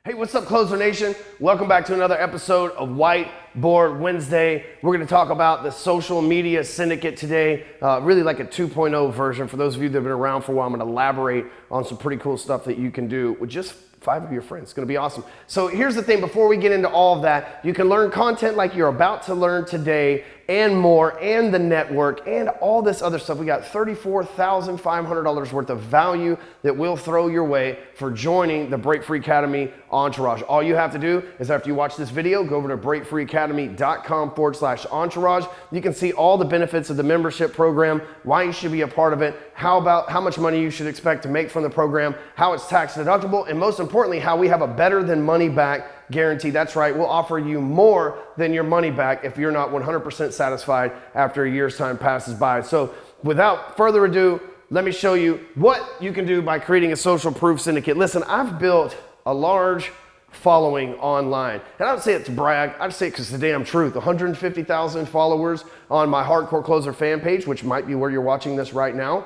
Hey, what's up, Closer Nation? Welcome back to another episode of Whiteboard Wednesday. We're going to talk about the social media syndicate today, really like a 2.0 version. For those of you that have been around for a while, I'm going to elaborate on some pretty cool stuff that you can do with just 5 of your friends. It's going to be awesome. So here's the thing, before we get into all of that, you can learn content like you're about to learn today and more, and the network, and all this other stuff. We got $34,500 worth of value that we'll throw your way for joining the Break Free Academy Entourage. All you have to do is, after you watch this video, go over to breakfreeacademy.com/entourage. You can see all the benefits of the membership program, why you should be a part of it, how much money you should expect to make from the program, how it's tax deductible, and most importantly, how we have a better than money back guarantee. That's right, we'll offer you more than your money back if you're not 100% satisfied after a year's time passes by. So without further ado, let me show you what you can do by creating a social proof syndicate. Listen, I've built a large following online. And I don't say it to brag, I just say it because it's the damn truth. 150,000 followers on my Hardcore Closer fan page, which might be where you're watching this right now.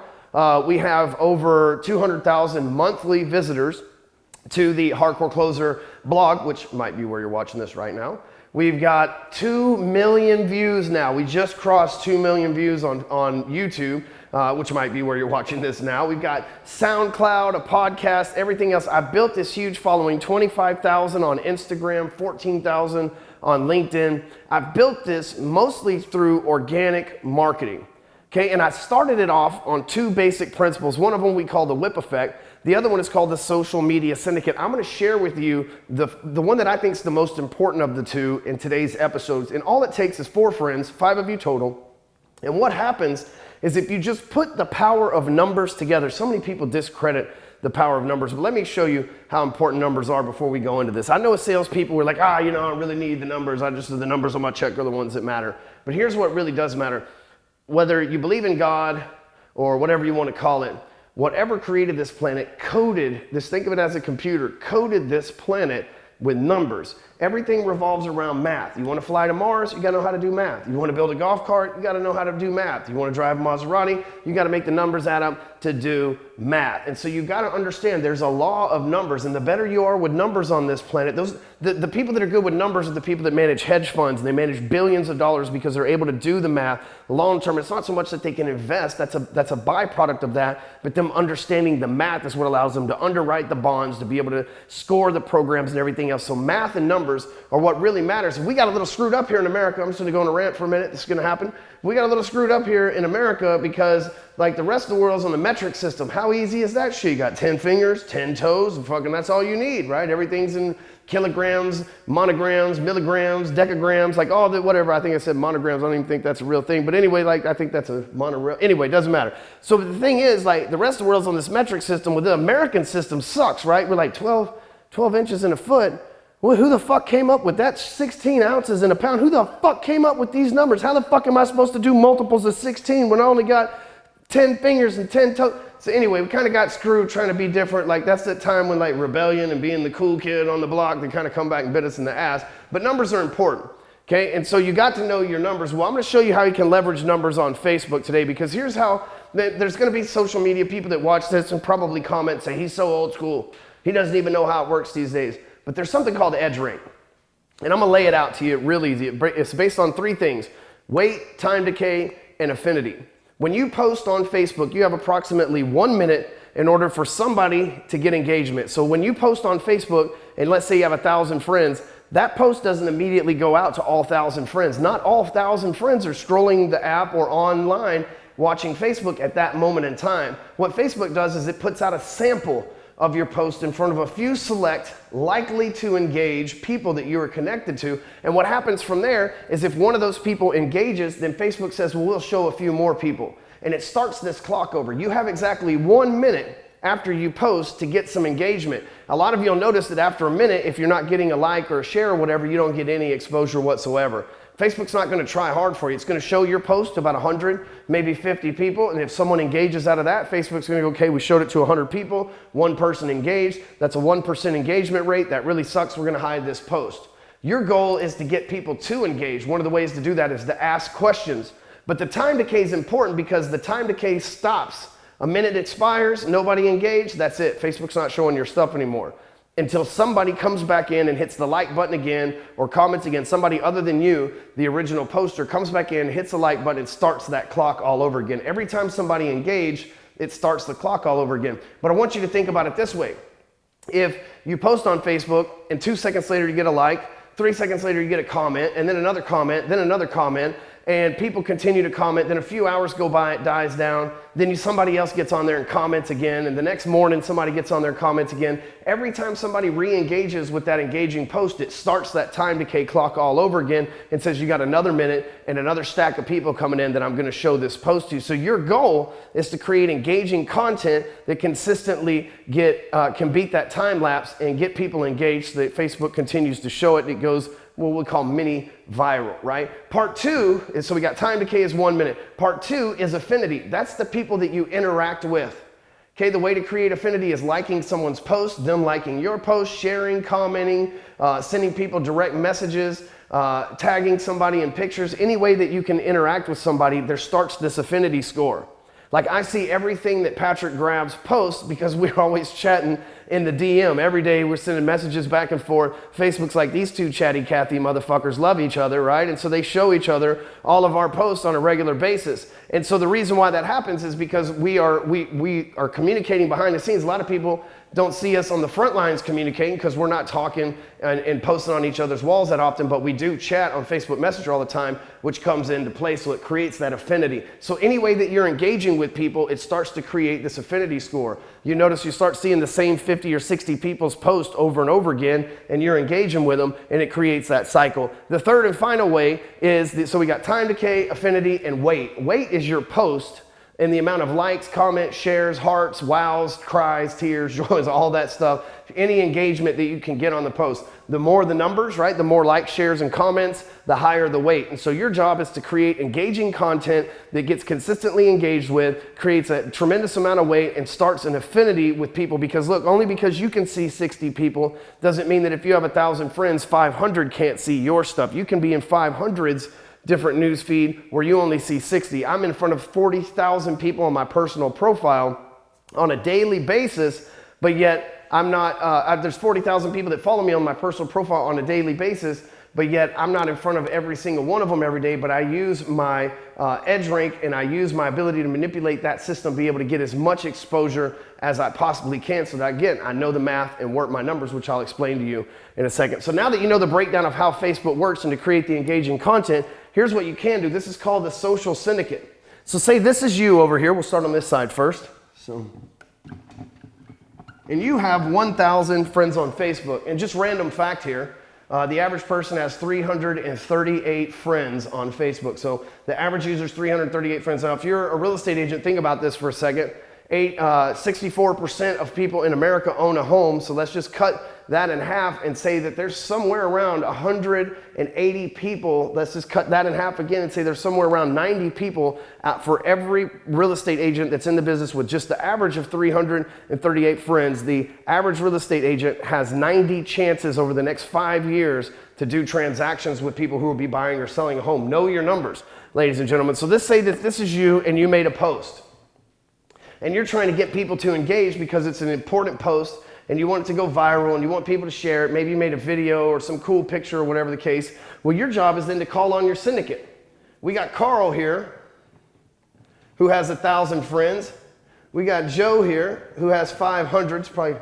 We have over 200,000 monthly visitors to the Hardcore Closer blog, which might be where you're watching this right now. We've got 2 million views now. We just crossed 2 million views on YouTube, which might be where you're watching this now. We've got SoundCloud, a podcast, everything else. I built this huge following, 25,000 on Instagram, 14,000 on LinkedIn. I've built this mostly through organic marketing. Okay, and I started it off on 2 basic principles. One of them we call the whip effect. The other one is called the social media syndicate. I'm going to share with you the one that I think is the most important of the 2 in today's episodes. And all it takes is 4 friends, 5 of you total. And what happens is if you just put the power of numbers together, so many people discredit the power of numbers, but let me show you how important numbers are before we go into this. I know as salespeople, we're like, I don't really need the numbers. The numbers on my check are the ones that matter. But here's what really does matter. Whether you believe in God or whatever you want to call it, whatever created this planet coded this, think of it as a computer, coded this planet with numbers. Everything revolves around math. You want to fly to Mars, you got to know how to do math. You want to build a golf cart, you got to know how to do math. You want to drive a Maserati, you got to make the numbers add up to do math. And so you got to understand there's a law of numbers, and the better you are with numbers on this planet, the people that are good with numbers are the people that manage hedge funds, and they manage billions of dollars because they're able to do the math long term. It's not so much that they can invest, that's a byproduct of that, but them understanding the math is what allows them to underwrite the bonds, to be able to score the programs and everything else. So math and numbers are what really matters. We got a little screwed up here in America. I'm just going to go on a rant for a minute. This is going to happen. We got a little screwed up here in America because, like, the rest of the world's on the metric system. How easy is that shit? You got 10 fingers, 10 toes, and fucking that's all you need, right? Everything's in kilograms, monograms, milligrams, decagrams, like all the whatever. I think I said monograms. I don't even think that's a real thing. But anyway, like, I think that's a monorail. Anyway, it doesn't matter. So the thing is, like, the rest of the world's on this metric system. Well, the American system sucks, right? We're like 12 inches in a foot. Well, who the fuck came up with that? 16 ounces in a pound. Who the fuck came up with these numbers? How the fuck am I supposed to do multiples of 16 when I only got 10 fingers and 10 toes? So anyway, we kind of got screwed trying to be different. Like, that's that time when, like, rebellion and being the cool kid on the block, they kind of come back and bit us in the ass. But numbers are important, okay? And so you got to know your numbers. Well, I'm going to show you how you can leverage numbers on Facebook today, because here's how there's going to be social media people that watch this and probably comment and say, he's so old school. He doesn't even know how it works these days. But there's something called edge rate. And I'm going to lay it out to you real easy. It's based on 3 things: weight, time decay, and affinity. When you post on Facebook, you have approximately 1 minute in order for somebody to get engagement. So when you post on Facebook, and let's say you have 1,000 friends, that post doesn't immediately go out to all 1,000 friends. Not all 1,000 friends are scrolling the app or online watching Facebook at that moment in time. What Facebook does is it puts out a sample of your post in front of a few select, likely to engage people that you are connected to. And what happens from there is if one of those people engages, then Facebook says, well, we'll show a few more people. And it starts this clock over. You have exactly 1 minute after you post to get some engagement. A lot of you will notice that after a minute, if you're not getting a like or a share or whatever, you don't get any exposure whatsoever. Facebook's not going to try hard for you. It's going to show your post to about 100, maybe 50 people. And if someone engages out of that, Facebook's going to go, okay, we showed it to 100 people. 1 person engaged. That's a 1% engagement rate. That really sucks. We're going to hide this post. Your goal is to get people to engage. One of the ways to do that is to ask questions. But the time decay is important because the time decay stops. A minute expires, nobody engaged, that's it. Facebook's not showing your stuff anymore. until somebody comes back in and hits the like button again or comments again. Somebody other than you, the original poster, comes back in, hits the like button, and starts that clock all over again. Every time somebody engaged, it starts the clock all over again. But I want you to think about it this way. If you post on Facebook and 2 seconds later you get a like, 3 seconds later you get a comment, and then another comment, then another comment, and people continue to comment, then a few hours go by, it dies down, then somebody else gets on there and comments again, and the next morning somebody gets on there and comments again. Every time somebody re-engages with that engaging post, it starts that time decay clock all over again and says you got another minute and another stack of people coming in that I'm going to show this post to. So your goal is to create engaging content that consistently can beat that time lapse and get people engaged so that Facebook continues to show it. It goes what we call mini viral, right? Part 2 is, so we got time decay is 1 minute. Part 2 is affinity. That's the people that you interact with. Okay, the way to create affinity is liking someone's post, them liking your post, sharing, commenting, sending people direct messages, tagging somebody in pictures. Any way that you can interact with somebody, there starts this affinity score. Like I see everything that Patrick Grabs posts because we're always chatting in the DM. Every day we're sending messages back and forth. Facebook's like, these two chatty Cathy motherfuckers love each other, right? And so they show each other all of our posts on a regular basis. And so the reason why that happens is because we are communicating behind the scenes. A lot of people don't see us on the front lines communicating because we're not talking and posting on each other's walls that often, but we do chat on Facebook Messenger all the time, which comes into play, so it creates that affinity. So any way that you're engaging with people, it starts to create this affinity score. You notice you start seeing the same 50 or 60 people's post over and over again, and you're engaging with them, and it creates that cycle. The third and final way is, so we got time decay, affinity, and weight. Weight is your post and the amount of likes, comments, shares, hearts, wows, cries, tears, joys, all that stuff, any engagement that you can get on the post. The more the numbers, right, the more likes, shares, and comments, the higher the weight. And so your job is to create engaging content that gets consistently engaged with, creates a tremendous amount of weight, and starts an affinity with people. Because look, only because you can see 60 people doesn't mean that if you have 1,000 friends, 500 can't see your stuff. You can be in 500's different news feed where you only see 60. I'm in front of 40,000 people on my personal profile on a daily basis, but yet I'm not, there's 40,000 people that follow me on my personal profile on a daily basis, but yet I'm not in front of every single one of them every day, but I use my edge rank and I use my ability to manipulate that system, be able to get as much exposure as I possibly can, so that again, I know the math and work my numbers, which I'll explain to you in a second. So now that you know the breakdown of how Facebook works and to create the engaging content, here's what you can do. This is called the social syndicate. So say this is you over here. We'll start on this side first. And you have 1,000 friends on Facebook. And just random fact here, the average person has 338 friends on Facebook. So the average user is 338 friends. Now, if you're a real estate agent, think about this for a second. 64% of people in America own a home. So let's just cut that in half and say that there's somewhere around 180 people. Let's just cut that in half again and say there's somewhere around 90 people for every real estate agent that's in the business with just the average of 338 friends. The average real estate agent has 90 chances over the next 5 years to do transactions with people who will be buying or selling a home. Know your numbers, ladies and gentlemen. So let's say that this is you and you made a post. And you're trying to get people to engage because it's an important post and you want it to go viral and you want people to share it. Maybe you made a video or some cool picture or whatever the case. Well, your job is then to call on your syndicate. We got Carl here who has 1,000 friends. We got Joe here who has 500. It's probably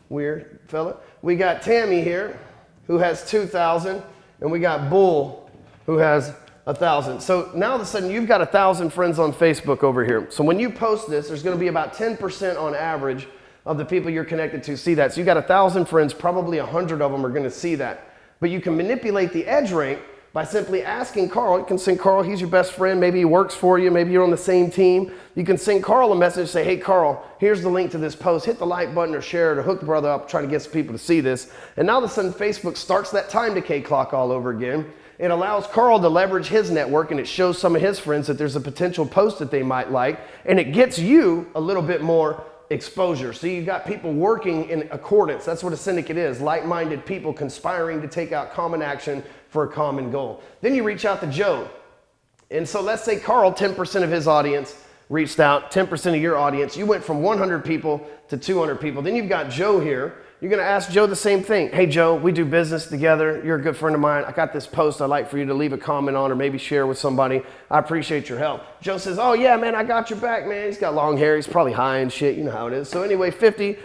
weird, fella. We got Tammy here who has 2,000. And we got Bull who has 1,000. So now all of a sudden you've got 1,000 friends on Facebook over here. So when you post this, there's going to be about 10% on average of the people you're connected to see that. So you got 1,000 friends, probably 100 of them are going to see that. But you can manipulate the edge rank by simply asking Carl. You can send Carl, he's your best friend, maybe he works for you, maybe you're on the same team. You can send Carl a message, say, hey Carl, here's the link to this post, hit the like button or share it or hook the brother up, try to get some people to see this. And now all of a sudden Facebook starts that time decay clock all over again. It allows Carl to leverage his network and it shows some of his friends that there's a potential post that they might like, and it gets you a little bit more exposure. So you got people working in accordance. That's what a syndicate is, like-minded people conspiring to take out common action for a common goal. Then you reach out to Joe. And so let's say Carl, 10% of his audience reached out, 10% of your audience. You went from 100 people to 200 people. Then you've got Joe here You're gonna ask Joe the same thing. Hey Joe, we do business together. You're a good friend of mine. I got this post I'd like for you to leave a comment on or maybe share with somebody. I appreciate your help. Joe says, oh yeah, man, I got your back, man. He's got long hair. He's probably high and shit. You know how it is. So anyway, 50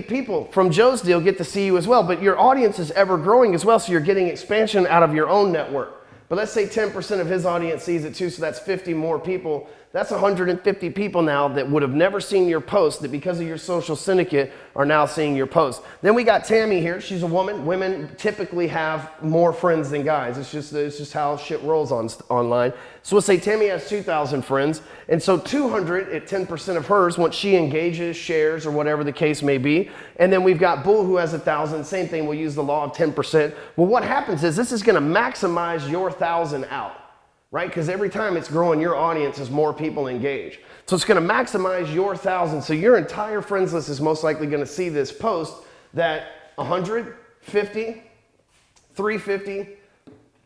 people from Joe's deal get to see you as well, but your audience is ever growing as well, so you're getting expansion out of your own network. But let's say 10% of his audience sees it too, so that's 50 more people. That's 150 people now that would have never seen your post that because of your social syndicate are now seeing your post. Then we got Tammy here. She's a woman. Women typically have more friends than guys. It's just how shit rolls online. So we'll say Tammy has 2,000 friends. And so 200 at 10% of hers once she engages, shares, or whatever the case may be. And then we've got Bull who has 1,000. Same thing. We'll use the law of 10%. Well, what happens is this is going to maximize your 1,000 out. Right? Because every time it's growing, your audience is more people engage. So it's going to maximize your 1,000. So your entire friends list is most likely going to see this post that 100, 50, 350,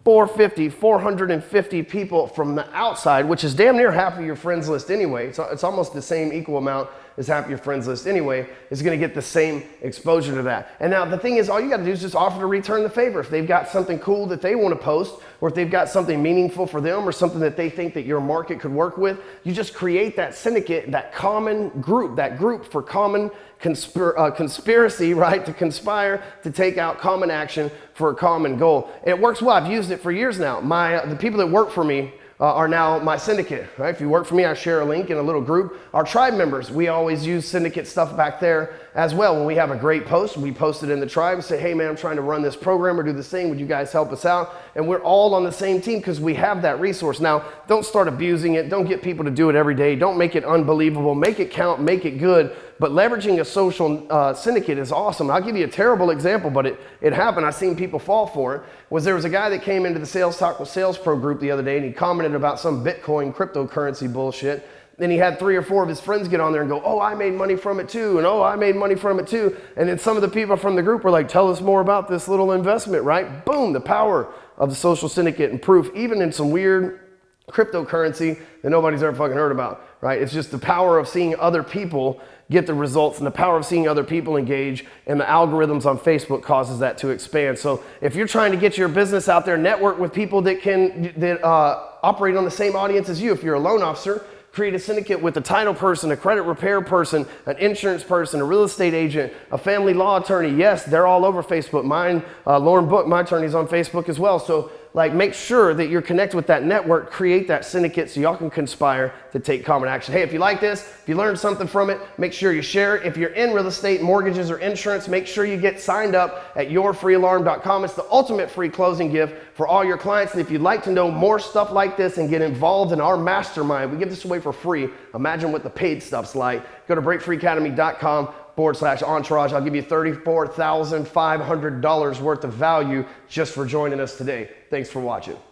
450, 450 people from the outside, which is damn near half of your friends list anyway. So it's almost the same equal amount as half of your friends list anyway, is going to get the same exposure to that. And now the thing is, all you got to do is just offer to return the favor. If they've got something cool that they want to post, or if they've got something meaningful for them or something that they think that your market could work with, you just create that syndicate, that common group, that group for common conspiracy, right? To conspire, to take out common action for a common goal. And it works well. I've used it for years now. The people that work for me are now my syndicate, right? If you work for me, I share a link in a little group. Our tribe members, we always use syndicate stuff back there as well. When we have a great post, we post it in the tribe and say, hey man, I'm trying to run this program or do this thing. Would you guys help us out? And we're all on the same team because we have that resource. Now, don't start abusing it. Don't get people to do it every day. Don't make it unbelievable. Make it count, make it good. But leveraging a social syndicate is awesome. I'll give you a terrible example, but it happened. I've seen people fall for it. There was a guy that came into the Sales Talk with Sales Pro group the other day, and he commented about some Bitcoin cryptocurrency bullshit. Then he had 3 or 4 of his friends get on there and go, oh, I made money from it too, and oh, I made money from it too. And then some of the people from the group were like, tell us more about this little investment, right? Boom, the power of the social syndicate and proof, even in some weird cryptocurrency that nobody's ever fucking heard about, right? It's just the power of seeing other people get the results and the power of seeing other people engage, and the algorithms on Facebook causes that to expand. So if you're trying to get your business out there, network with people that operate on the same audience as you. If you're a loan officer, create a syndicate with a title person, a credit repair person, an insurance person, a real estate agent, a family law attorney. Yes, they're all over Facebook. Mine, Lauren Book, my attorney's on Facebook as well. So make sure that you're connected with that network, create that syndicate so y'all can conspire to take common action. Hey, if you like this, if you learned something from it, make sure you share it. If you're in real estate, mortgages, or insurance, make sure you get signed up at yourfreealarm.com. It's the ultimate free closing gift for all your clients. And if you'd like to know more stuff like this and get involved in our mastermind, we give this away for free. Imagine what the paid stuff's like. Go to breakfreeacademy.com/entourage. I'll give you $34,500 worth of value just for joining us today. Thanks for watching.